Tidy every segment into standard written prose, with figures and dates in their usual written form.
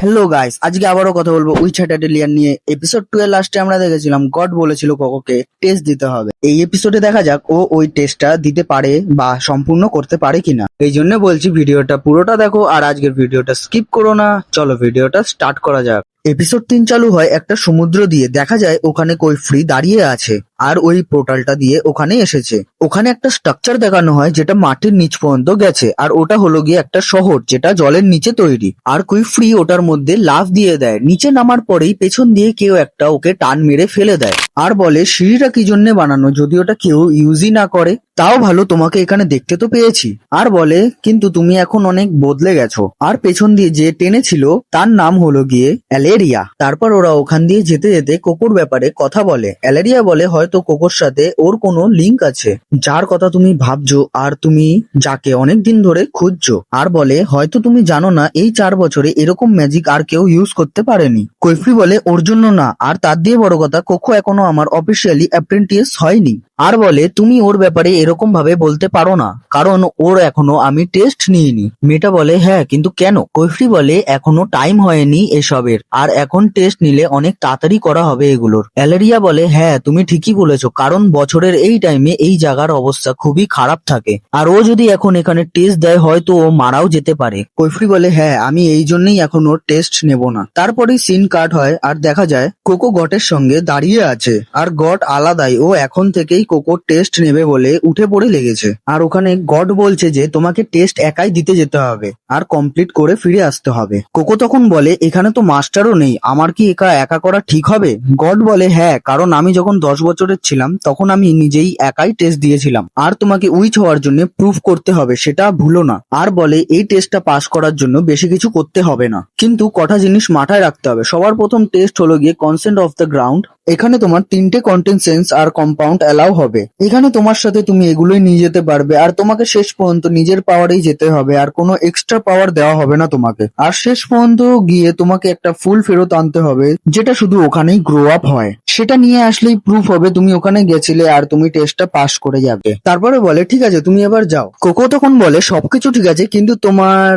Hello guys, আজকে আবারও কথা বলবো উইচাট অ্যাটেলিয়ান নিয়ে। এপিসোড 2 এর লাস্টে আমরা দেখেছিলাম গড বলেছিল কোকোকে টেস্ট দিতে হবে। এই এপিসোডে দেখা যাক ও ওই টেস্টটা দিতে পারে বা সম্পূর্ণ করতে পারে কিনা। এই জন্য বলছি ভিডিওটা পুরোটা দেখো আর আজকের ভিডিওটা স্কিপ করো না। চলো ভিডিওটা স্টার্ট করা যাক। এপিসোড 3 চালু হয় একটা সমুদ্র দিয়ে। দেখা যায় ওখানে কৈফ্রি দাঁড়িয়ে আছে আর ওই পোর্টালটা দিয়ে ওখানে এসেছে। ওখানে একটা স্ট্রাকচার দেখানো হয় যেটা মাটির নিচ পর্যন্ত গেছে, আর ওটা হলো গিয়ে একটা শহর যেটা জলের নিচে তৈরি। আর কৈফ্রি ওটার মধ্যে লাফ দিয়ে দেয়। নিচে নামার পরেই পেছন দিয়ে কেউ একটা ওকে টান মেরে ফেলে দেয় আর বলে সিঁড়িটা কি জন্য বানানো, যদি ওটা কেউ ইউজই না করে। তাও ভালো তোমাকে এখানে দেখতে তো পেয়েছি। আর বলে কিন্তু তুমি এখন অনেক বদলে গেছো। আর পেছন দিয়ে যে টেনেছিল তার নাম হলো গিয়ে অ্যালেরিয়া। তারপর ওরা ওখান দিয়ে যেতে যেতে কোকোর ব্যাপারে কথা বলে। অ্যালেরিয়া বলে হয়তো কোকোর সাথে ওর কোনো লিঙ্ক আছে, যার কথা তুমি ভাবছো আর তুমি যাকে অনেক দিন ধরে খুঁজছো। আর বলে হয়তো তুমি জানো না এই 4 বছরে এরকম ম্যাজিক আর কেউ ইউজ করতে পারেনি। কৈফ্রি বলে ওর জন্য না, আর তার দিয়ে বড় কথা কোকো এখনো আমার অফিসিয়ালি অ্যাপ্রেন্টিস হয়নি। আর বলে তুমি ওর ব্যাপারে এরকম ভাবে বলতে পারো না, কারণ ওর এখনো আমি টেস্ট নিইনি। মেয়েটা বলে হ্যাঁ কিন্তু কেন? কৈফ্রি বলে এখনো টাইম হয়নি এসবের, আর এখন টেস্ট নিলে অনেক তাড়াতাড়ি করা হবে এগুলোর। অ্যালেরিয়া বলে হ্যাঁ তুমি ঠিকই বলেছো, কারণ বছরের এই টাইমে এই জায়গার অবস্থা খুবই খারাপ থাকে, আর ও যদি এখন এখানে টেস্ট দেয় হয়তো ও মারাও যেতে পারে। কৈফ্রি বলে হ্যাঁ আমি এই জন্যই এখন ওর টেস্ট নেব না। তারপরেই সিন কাট হয় আর দেখা যায় কোকো গটের সঙ্গে দাঁড়িয়ে আছে, আর গট আলাদাই। ও এখন থেকেই কোকো টেস্ট নেবে বলে উঠে পড়ে লেগেছে। আর ওখানে গড বলছে যে তোমাকে টেস্ট একাই দিতে যেতে হবে আর কমপ্লিট করে ফিরে আসতে হবে। কোকো তখন বলে এখানে তো মাস্টারও নেই, আমার কি একা একা করা ঠিক হবে? গড বলে হ্যাঁ, কারণ আমি যখন 10 বছরের ছিলাম তখন আমি নিজেই একাই টেস্ট দিয়েছিলাম, আর তোমাকে উইচ হওয়ার জন্য প্রুফ করতে হবে, সেটা ভুলো না। আর বলে এই টেস্টটা পাস করার জন্য বেশি কিছু করতে হবে না, কিন্তু কটা জিনিস মাথায় রাখতে হবে। সবার প্রথম টেস্ট হলো গিয়ে কনসেন্ট অফ দ্য গ্রাউন্ড। এখানে তোমার 3টে কন্টেনসেন্স আর কম্পাউন্ড অ্যালাউ হবে। এখানে তোমার সাথে তুমি এগুলোই নিয়ে যেতে পারবে, আর তোমাকে শেষ পর্যন্ত নিজের পাওয়ারেই যেতে হবে, আর কোনো এক্সট্রা পাওয়ার দেওয়া হবে না তোমাকে। আর শেষ পর্যন্ত গিয়ে তোমাকে একটা ফুল ফেরত আনতে হবে যেটা শুধু ওখানেই গ্রো আপ হয়। সেটা নিয়ে আসলেই প্রুফ হবে তুমি ওখানে গেছিলে আর তুমি টেস্টটা পাস করে যাবে। তারপরে বলে ঠিক আছে তুমি এবার যাও। কোকো তখন বলে সবকিছু ঠিক আছে, কিন্তু তোমার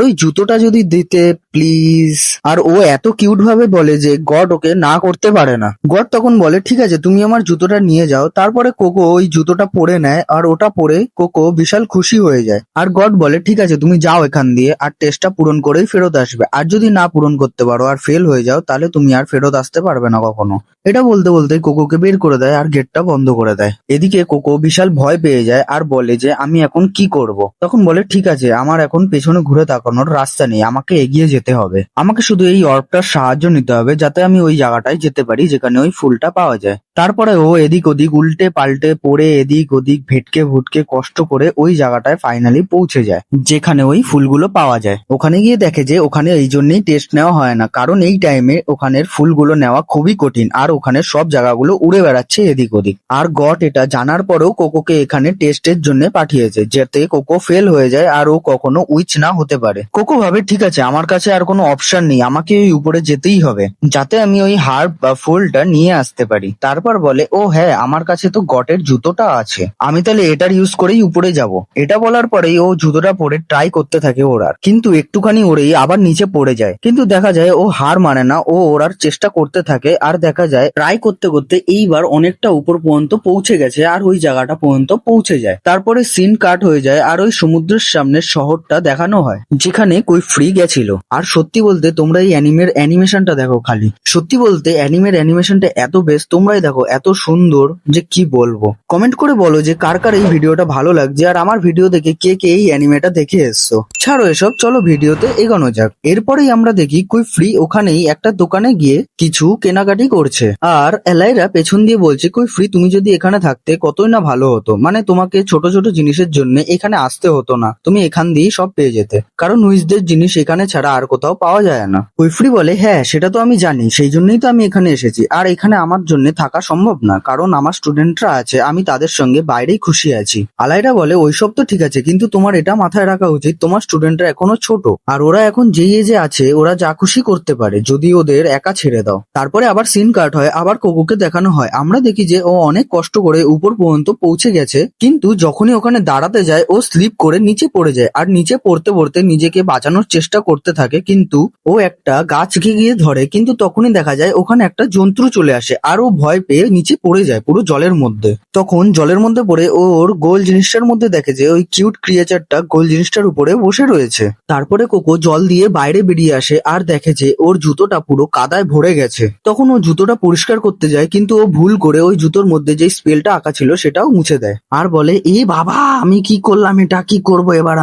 ওই জুতোটা যদি দিতে প্লিজ। আর ও এত কিউট ভাবে বলে যে গড ওকে না করতে পারে না। গড তখন বলে ঠিক আছে তুমি আমার জুতোটা নিয়ে যাও। তারপরে কোকো ওই জুতোটা পরে নেয়, আর ওটা পরে কোকো বিশাল খুশি হয়ে যায়। আর গড বলে ঠিক আছে তুমি যাও এখান দিয়ে, আর টেস্টটা পূরণ করেই ফেরত আসবে। আর যদি না পূরণ করতে পারো আর ফেল হয়ে যাও তাহলে তুমি আর ফেরত আসতে পারবে না কখনো। এটা বলতে বলতে কোকোকে বের করে দেয় আর গেটটা বন্ধ করে দেয়। এদিকে কোকো বিশাল ভয় পেয়ে যায় আর বলে যে আমি এখন কি করব। তখন বলে ঠিক আছে আমার এখন পেছনে ঘুরে তাকানোর রাস্তা নেই, আমাকে এগিয়ে যেতে হবে। আমাকে শুধু এই অর্বটার সাহায্য নিতে হবে যাতে আমি ওই জায়গাটায় যেতে পারি যেখানে ওই ফুলটা পাওয়া যায়। তারপরে ও এদিক ওদিক উল্টে পাল্টে পড়ে এদিক ওদিক ভেটকে ভুটকে কষ্ট করে ওই জায়গাটায় ফাইনালি পৌঁছে যায় যেখানে ওই ফুলগুলো পাওয়া যায়। ওখানে গিয়ে দেখে যে ওখানে এই জন্যই টেস্ট নেওয়া হয় না, কারণ এই টাইমে ওখানের ফুলগুলো নেওয়া খুবই কঠিন, আর ওখানে সব জায়গাগুলো উড়ে বেড়াচ্ছে এদিক ওদিক। আর গট এটা জানার পরেও কোকোকে এখানে টেস্টের জন্য পাঠিয়েছে যাতে কোকো ফেল হয়ে যায় আর ও কখনো উইচ না হতে পারে। কোকো ভাবে ঠিক আছে আমার কাছে আর কোনো অপশন নেই, আমাকে ওই উপরে যেতেই হবে যাতে আমি ওই হার্ব বা ফুলটা নিয়ে আসতে পারি। তারপর বলে ও হ্যাঁ আমার কাছে তো গটের জুতোটা আছে, আমি তাহলে এটার ইউজ করেই উপরে যাব। এটা বলার পরেই ও জুতোটা পরে ট্রাই করতে থাকে ওড়ার, কিন্তু একটুখানি ওড়েই আবার নিচে পড়ে যায়। কিন্তু দেখা যায় ও হার মানে না, ও ওড়ার চেষ্টা করতে থাকে। আর দেখা যায় ট্রাই করতে করতে এইবার অনেকটা উপর পর্যন্ত পৌঁছে গেছে আর ওই জায়গাটা পর্যন্ত পৌঁছে যায়। তারপরে সিন কাট হয়ে যায় আর ওই সমুদ্রের সামনের শহরটা দেখানো হয় যেখানে কৈফ্রি গেছিল। আর সত্যি বলতে তোমরা এই অ্যানিমের অ্যানিমেশনটা দেখো, খালি সত্যি বলতে অ্যানিমের অ্যানিমেশনটা এত বেস্ট, তোমরাই দেখো এত সুন্দর যে কি বলবো। কমেন্ট করে বলো যে কার কার এই ভিডিওটা ভালো লাগছে, আর আমার ভিডিও দেখে কে কে এই অ্যানিমেটা দেখে এসছো। ছাড়ো এসব, চলো ভিডিওতে এগোনো যাক। এরপরেই আমরা দেখি কৈফ্রি ওখানেই একটা দোকানে গিয়ে কিছু কেনাকাটি করছে, আর এলাইরা পেছন দিয়ে বলছে কৈফ্রি তুমি যদি এখানে থাকতে কতই না ভালো হতো, মানে তোমাকে ছোট ছোট জিনিসের জন্য এখানে আসতে হতো না, তুমি এখান দিয়েই সব পেয়ে যেতে, কারণ উইচদের জিনিস এখানে ছাড়া আর কোথাও পাওয়া যায় না। কৈফ্রি বলে হ্যাঁ সেটা তো আমি জানি, সেই জন্যই তো আমি এখানে এসেছি, আর এখানে আমার জন্য থাকা সম্ভব না কারণ আমার স্টুডেন্টরা আছে, আমি তাদের সঙ্গে বাইরেই খুশি আছি। আলাইরা বলে ওইসব তো ঠিক আছে, কিন্তু তোমার এটা মাথায় রাখা উচিত তোমার স্টুডেন্টরা এখনো ছোট, আর ওরা এখন যেই এজে আছে ওরা যা খুশি করতে পারে, যদি ওদের একা ছেড়ে দাও। তারপরে আবার সিন কাট হয়, আবার কোকোকে দেখানো হয় আমরা আমরা দেখি যে ও অনেক কষ্ট করে উপর পর্যন্ত পৌঁছে গেছে, কিন্তু যখনই ওখানে দাঁড়াতে যায় ও স্লিপ করে নিচে পড়ে যায়, আর নিচে পড়তে পড়তে নিজেকে বাঁচানোর চেষ্টা করতে থাকে, কিন্তু ও একটা গাছকে গিয়ে ধরে, কিন্তু তখনই দেখা যায় ওখানে একটা জন্তু চলে আসে আর ও ভয় পেয়ে নিচে পড়ে যায় পুরো জলের মধ্যে। তখন জলের মধ্যে পড়ে ওর গোল জিনিসটার মধ্যে দেখে যে ওই কিউট ক্রিয়েচারটা গোল জিনিসটার উপরে বসে রয়েছে। তারপরে কোকো জল দিয়ে বাইরে বেরিয়ে আসে আর দেখে যে ওর জুতোটা পুরো কাদায় ভরে গেছে। তখন ও জুতোটা পরিষ্কার করতে যায়, কিন্তু ও ভুল করে ওই জুতোর মধ্যে যে স্পেলটা আঁকা ছিল সেটাও মুছে দেয় আর বলে, এ বাবা আমি কি করলাম, এটা কি করবো এবার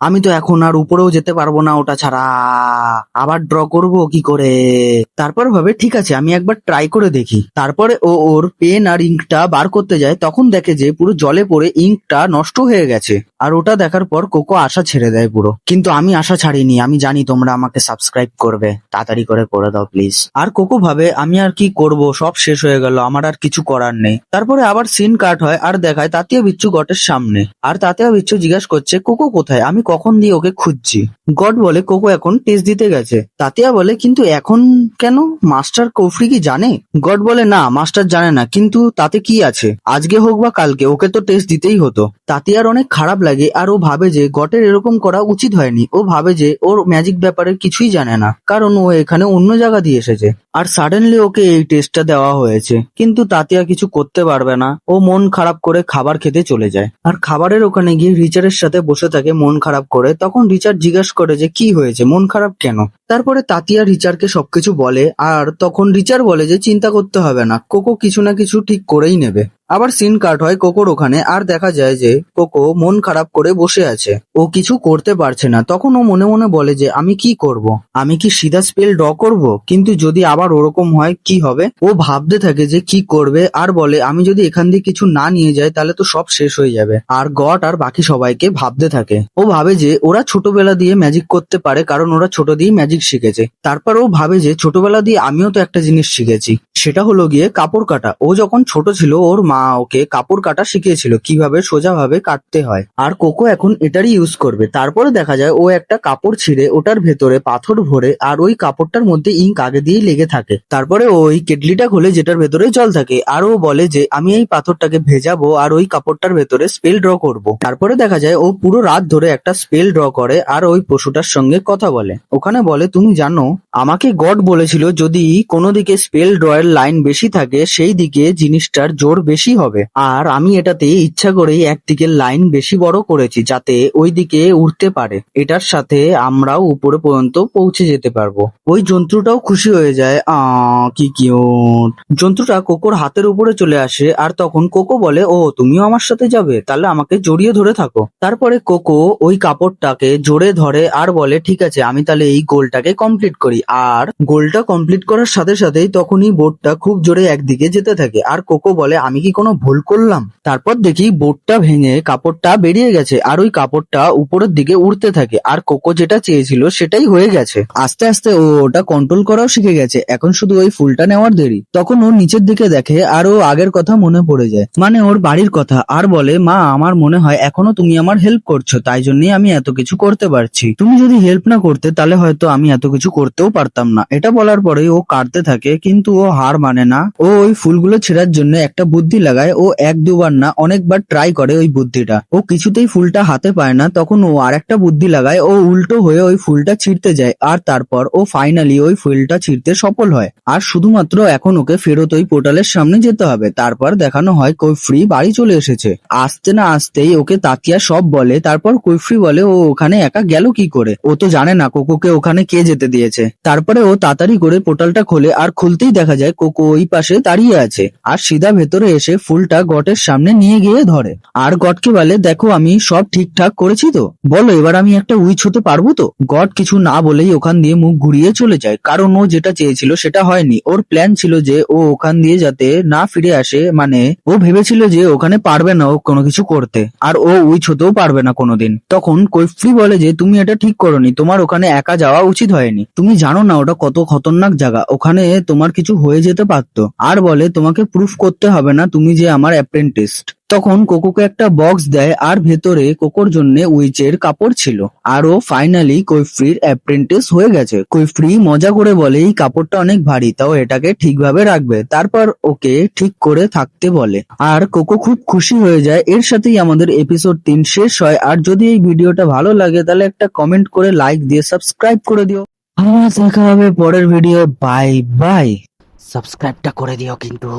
আমি তো এখন আর উপরেও যেতে পারবো না ওটা ছাড়া, আবার ড্র করব কি করে। তারপর ভাবে ঠিক আছে আমি একবার ট্রাই করে দেখি। তারপরে ও ওর পেন আর ইঙ্কটা বার করতে যায়, তখন দেখে যে পুরো জলে পড়ে ইঙ্কটা নষ্ট হয়ে গেছে। আর ওটা দেখার পর কোকো আশা ছেড়ে দেয় পুরো। কিন্তু আমি আশা ছাড়িনি, আমি জানি তোমরা আমাকে সাবস্ক্রাইব করবে, তাড়াতাড়ি করে দাও প্লিজ। আর কোকো ভাবে আমি আর কি করব, সব শেষ হয়ে গেল, আমার আর কিছু করার নেই। তারপরে আবার সিন কাট হয় আর দেখায় তাতিয়া বিচ্ছু গটের সামনে। আর তাতিয়া বিচ্ছু জিজ্ঞাসা করছে কোকো কোথায়, আমি কখন দিয়ে ওকে খুঁজছি। গড বলে কোকো এখন টেস্ট দিতে গেছে। তাতিয়া বলে কিন্তু এখন কেন, মাস্টার কৌফরি কি জানে? গড বলে না, মাস্টার জানে না, কিন্তু তাতে কি আছে, আজকে হোক বা কালকে ওকে তো টেস্ট দিতেই হতো। তাতিয়ার অনেক খারাপ লাগে আর ও ভাবে যে গটের এরকম করা উচিত হয়নি। ও ভাবে যে ওর ম্যাজিক ব্যাপারে কিছুই জানে না, কারণ ও এখানে অন্য জায়গা দিয়ে এসেছে আর সাডেনলি ওকে এই টেস্টটা দেওয়া হয়েছে। কিন্তু তাতিয়া কিছু করতে পারবে না, ও মন খারাপ করে খাবার খেতে চলে যায়। আর খাবারের ওখানে গিয়ে রিচার্ডের সাথে বসে থাকে মন খারাপ করে। তখন রিচার্ড জিজ্ঞাসা করে যে কি হয়েছে, মন খারাপ কেন? তারপরে তাতিয়া রিচার্ডকে সবকিছু বলে আর তখন রিচার্ড বলে যে চিন্তা করতে হবে না, কোকো কিছু না কিছু ঠিক করেই নেবে। আবার সিন কাট হয় কোকোর ওখানে আর দেখা যায় যে কোকো মন খারাপ করে বসে আছে, ও কিছু করতে পারছে না। তখন ও মনে মনে বলে যে আমি কি করব, আমি কি সিধা স্পেল ড্র করব, কিন্তু যদি আবার ওরকম হয় কি হবে। ও ভাবতে থাকে যে কি করবে আর বলে আমি যদি এখান দিয়ে কিছু না নিয়ে যাই তাহলে তো সব শেষ হয়ে যাবে। আর গড আর বাকি সবাইকে ভাবতে থাকে। ও ভাবে যে ওরা ছোটবেলা দিয়ে ম্যাজিক করতে পারে, কারণ ওরা ছোট দিয়ে ম্যাজিক শিখেছে। তারপর ও ভাবে যে ছোটবেলা দিয়ে আমিও তো একটা জিনিস শিখেছি, সেটা হলো গিয়ে কাপড় কাটা। ও যখন ছোট ছিল ওর মা ওকে কাপড় কাটা শিখিয়েছিল, কিভাবে সোজাভাবে কাটতে হয়, আর কোকো এখন এটারই ইউজ করবে। তারপরে দেখা যায় ও একটা কাপড় ছিঁড়ে ওটার ভেতরে পাথর ভরে আর ওই কাপড়টার মধ্যে ইঙ্ক আগে দিয়ে লেগে থাকে। তারপরে ওই কেটলিটা খোলে যেটার ভেতরে জল থাকে আর ও বলে যে আমি এই পাথরটাকে ভেজাবো আর ওই কাপড়টার ভেতরে স্পেল ড্র করব। তারপরে দেখা যায় ও পুরো রাত ধরে একটা স্পেল ড্র করে আর ওই পশুটার সঙ্গে কথা বলে। ওখানে বলে তুমি জানো আমাকে গড বলেছিল যদি কোনো দিকে স্পেল ড্রয়ের লাইন বেশি থাকে সেই দিকে জিনিসটার জোর বেশি হবে, আর আমি এটাতে ইচ্ছা করেই একদিকের লাইন বেশি বড় করেছি যাতে ওই দিকে উঠতে পারে, এটার সাথে আমরাও উপরে পর্যন্ত পৌঁছে যেতে পারবো। ওই জন্তুটাও খুশি হয়ে যায়, কি কিউট। জন্তুটা কোকোর হাতের উপরে চলে আসে আর তখন কোকো বলে ও তুমিও আমার সাথে যাবে, তাহলে আমাকে জড়িয়ে ধরে থাকো। তারপরে কোকো ওই কাপড়টাকে জোরে ধরে আর বলে ঠিক আছে আমি তাহলে এই গোলটাকে কমপ্লিট করি। আর গোলটা কমপ্লিট করার সাথে সাথেই তখনই বোটটা খুব জোরে একদিকে যেতে থাকে আর কোকো বলে আমি কি কোনো ভুল করলাম? তারপর দেখি বোটটা ভেঙে কাপড়টা বেরিয়ে গেছে আর ওই কাপড়টা উপরের দিকে উড়তে থাকে আর কোকো যেটা চেয়েছিল সেটাই হয়ে গেছে। আস্তে আস্তে ও ওটা কন্ট্রোল করাও শিখে গেছে, এখন শুধু ওই ফুলটা নেওয়ার দেরি। তখন ও নিচের দিকে দেখে আর ও আগের কথা মনে পড়ে যায়, মানে ওর বাড়ির কথা, আর বলে মা আমার মনে হয় এখনো তুমি আমার হেল্প করছো, তাই জন্যই আমি এত কিছু করতে পারছি, তুমি যদি হেল্প না করতে তাহলে হয়তো আমি এত কিছু করতেও পারতাম না। এটা বলার পরে ও কাঁদতে থাকে, কিন্তু ও হার মানে না। ও ওই ফুলগুলো ছেঁড়ার জন্য একটা বুদ্ধি লাগায়। ও এক দুবার না অনেকবার ট্রাই করে ওই বুদ্ধিটা, ও কিছুতেই ফুলটা হাতে পায় না। তখন ও আর একটা বুদ্ধি লাগায়, ও উল্টো হয়ে ওই ফুলটা ছিঁড়তে যায় আর তারপর ও ফাইনালি ওই ফুলটা ছিঁড়তে সফল হয়। আর শুধুমাত্র এখন ওকে ফেরত ওই পোর্টালের সামনে যেতে হবে। তারপর দেখানো হয় কৈফ্রি বাড়ি চলে এসেছে। আসতে না আসতেই ওকে তাকিয়া সব বলে। তারপর কৈফ্রি বলে ও ওখানে একা গেল কি করে, ও তো জানে না কোকোকে ওখানে কে যেতে দিয়েছে। তারপরে ও তাড়াতাড়ি করে পোর্টালটা খোলে আর খুলতেই দেখা যায় কোকো ওই পাশে দাঁড়িয়ে আছে আর সিধা ভেতরে এসে ফুলটা গটের সামনে নিয়ে গিয়ে ধরে আর গটকে বলে দেখো আমি সব ঠিকঠাক করেছি তো, বলো এবার আমি একটা উইচ হতে পারবো তো? গট কিছু না বলেই ওখান দিয়ে মুখ ঘুরিয়ে চলে যায়, কারণ ও যেটা চেয়েছিল সেটা হয়নি। ওর প্ল্যান ছিল যে ও ওখান দিয়ে যাতে না ফিরে আসে, মানে ও ভেবেছিল যে ওখানে পারবে না ও কোনো কিছু করতে আর ও উইচ হতেও পারবে না কোনোদিন। তখন কৈফ্রি বলে যে তুমি এটা ঠিক করোনি, তোমার ওখানে একা যাওয়া উচিত হয়নি, তুমি জানো না ওটা কত খতরনাক জায়গা, ওখানে তোমার কিছু হয়ে যেতে পারতো। আর বলে তোমাকে প্রুফ করতে হবে না তুমি যে আমার অ্যাপ্রেন্টিস, তখন কোকোকে একটা বক্স দেয় আর ভেতরে কোকোর জন্য উইচের কাপড় ছিল। আর ও ফাইনালি কৈফ্রির অ্যাপ্রেন্টিস হয়ে গেছে। কৈফ্রি মজা করে বলে এই কাপড়টা অনেক ভারী, তাও এটাকে ঠিকভাবে রাখবে, তারপর ওকে ঠিক করে থাকতে বলে। আর কোকো খুব খুশি হয়ে যায়। এর সাথেই আমাদের এপিসোড 3 শেষ হয়। আর যদি এই ভিডিওটা ভালো লাগে তাহলে একটা কমেন্ট করে লাইক দিয়ে সাবস্ক্রাইব করে দিও। দেখা হবে পরের ভিডিও। Bye bye. সাবস্ক্রাইবটা করে দিও কিন্তু।